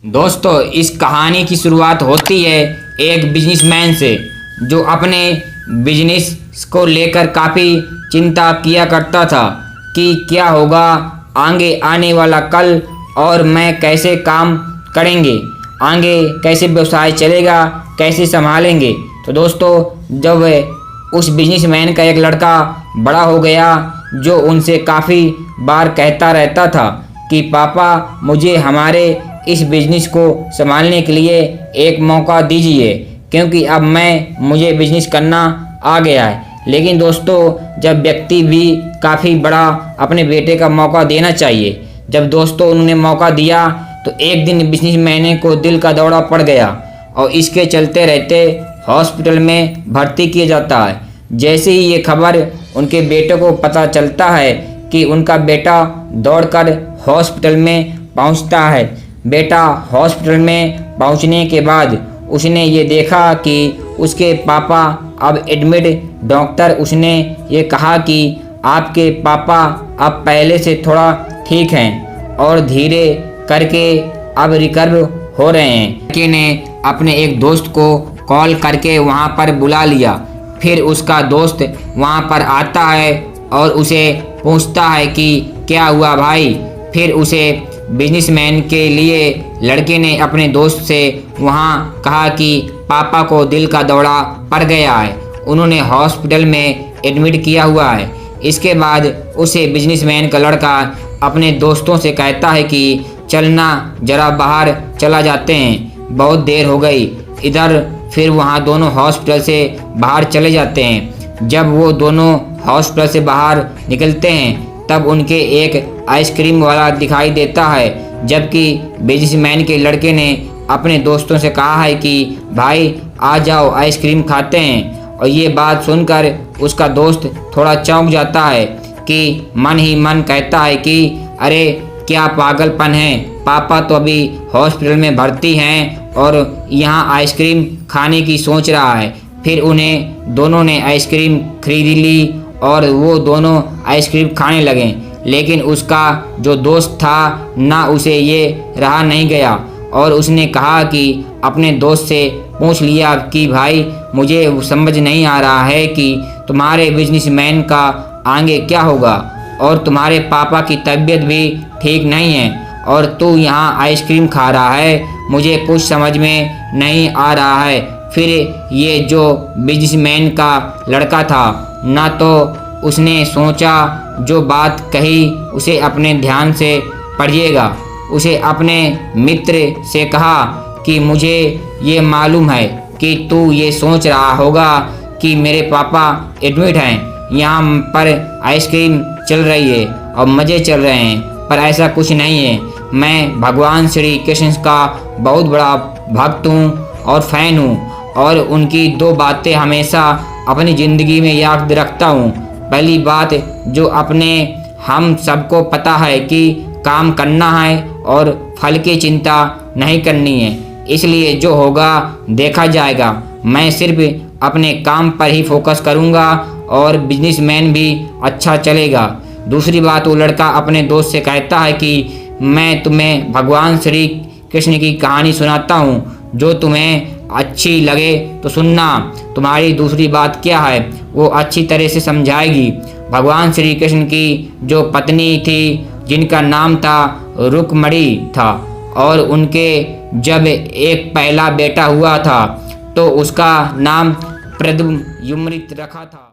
दोस्तों, इस कहानी की शुरुआत होती है एक बिजनेसमैन से जो अपने बिजनेस को लेकर काफ़ी चिंता किया करता था कि क्या होगा आगे आने वाला कल और मैं कैसे काम करेंगे, आगे कैसे व्यवसाय चलेगा, कैसे संभालेंगे। तो दोस्तों, जब उस बिजनेसमैन का एक लड़का बड़ा हो गया जो उनसे काफ़ी बार कहता रहता था कि पापा, मुझे हमारे इस बिज़नेस को संभालने के लिए एक मौका दीजिए, क्योंकि अब मुझे बिज़नेस करना आ गया है। लेकिन दोस्तों, जब व्यक्ति भी काफ़ी बड़ा अपने बेटे का मौका देना चाहिए। जब दोस्तों उन्होंने मौका दिया तो एक दिन बिजनेसमैन को दिल का दौरा पड़ गया और इसके चलते रहते हॉस्पिटल में भर्ती किया जाता है। जैसे ही ये खबर उनके बेटे को पता चलता है कि उनका बेटा दौड़कर हॉस्पिटल में पहुंचता है। बेटा हॉस्पिटल में पहुंचने के बाद उसने ये देखा कि उसके पापा अब एडमिट। डॉक्टर उसने ये कहा कि आपके पापा अब पहले से थोड़ा ठीक हैं और धीरे करके अब रिकवर हो रहे हैं। लड़के ने अपने एक दोस्त को कॉल करके वहाँ पर बुला लिया। फिर उसका दोस्त वहाँ पर आता है और उसे पूछता है कि क्या हुआ भाई। फिर उसे बिजनेसमैन के लिए लड़के ने अपने दोस्त से वहाँ कहा कि पापा को दिल का दौरा पड़ गया है, उन्होंने हॉस्पिटल में एडमिट किया हुआ है। इसके बाद उसे बिजनेसमैन का लड़का अपने दोस्तों से कहता है कि चलना, ज़रा बाहर चला जाते हैं, बहुत देर हो गई इधर। फिर वहाँ दोनों हॉस्पिटल से बाहर चले जाते हैं। जब वो दोनों हॉस्पिटल से बाहर निकलते हैं तब उनके एक आइसक्रीम वाला दिखाई देता है, जबकि बिजनेसमैन के लड़के ने अपने दोस्तों से कहा है कि भाई आ जाओ आइसक्रीम खाते हैं। और ये बात सुनकर उसका दोस्त थोड़ा चौंक जाता है कि मन ही मन कहता है कि अरे क्या पागलपन है, पापा तो अभी हॉस्पिटल में भर्ती हैं और यहाँ आइसक्रीम खाने की सोच रहा है। फिर उन्हें दोनों ने आइसक्रीम खरीद ली और वो दोनों आइसक्रीम खाने लगे। लेकिन उसका जो दोस्त था ना, उसे ये रहा नहीं गया और उसने कहा कि अपने दोस्त से पूछ लिया कि भाई, मुझे समझ नहीं आ रहा है कि तुम्हारे बिजनेसमैन का आगे क्या होगा और तुम्हारे पापा की तबीयत भी ठीक नहीं है और तू यहाँ आइसक्रीम खा रहा है, मुझे कुछ समझ में नहीं आ रहा है। फिर ये जो बिजनेसमैन का लड़का था ना, तो उसने सोचा जो बात कही उसे अपने ध्यान से पढ़िएगा। उसे अपने मित्र से कहा कि मुझे ये मालूम है कि तू ये सोच रहा होगा कि मेरे पापा एडमिट हैं, यहाँ पर आइसक्रीम चल रही है और मज़े चल रहे हैं, पर ऐसा कुछ नहीं है। मैं भगवान श्री कृष्ण का बहुत बड़ा भक्त हूँ और फैन हूँ और उनकी दो बातें हमेशा अपनी ज़िंदगी में याद रखता हूँ। पहली बात, जो अपने हम सबको पता है कि काम करना है और फल की चिंता नहीं करनी है, इसलिए जो होगा देखा जाएगा। मैं सिर्फ अपने काम पर ही फोकस करूँगा और बिजनेसमैन भी अच्छा चलेगा। दूसरी बात, वो लड़का अपने दोस्त से कहता है कि मैं तुम्हें भगवान श्री कृष्ण की कहानी सुनाता हूँ, जो तुम्हें अच्छी लगे तो सुनना। तुम्हारी दूसरी बात क्या है वो अच्छी तरह से समझाएगी। भगवान श्री कृष्ण की जो पत्नी थी जिनका नाम था रुक्मणी था और उनके जब एक पहला बेटा हुआ था तो उसका नाम प्रद्युम्न रखा था।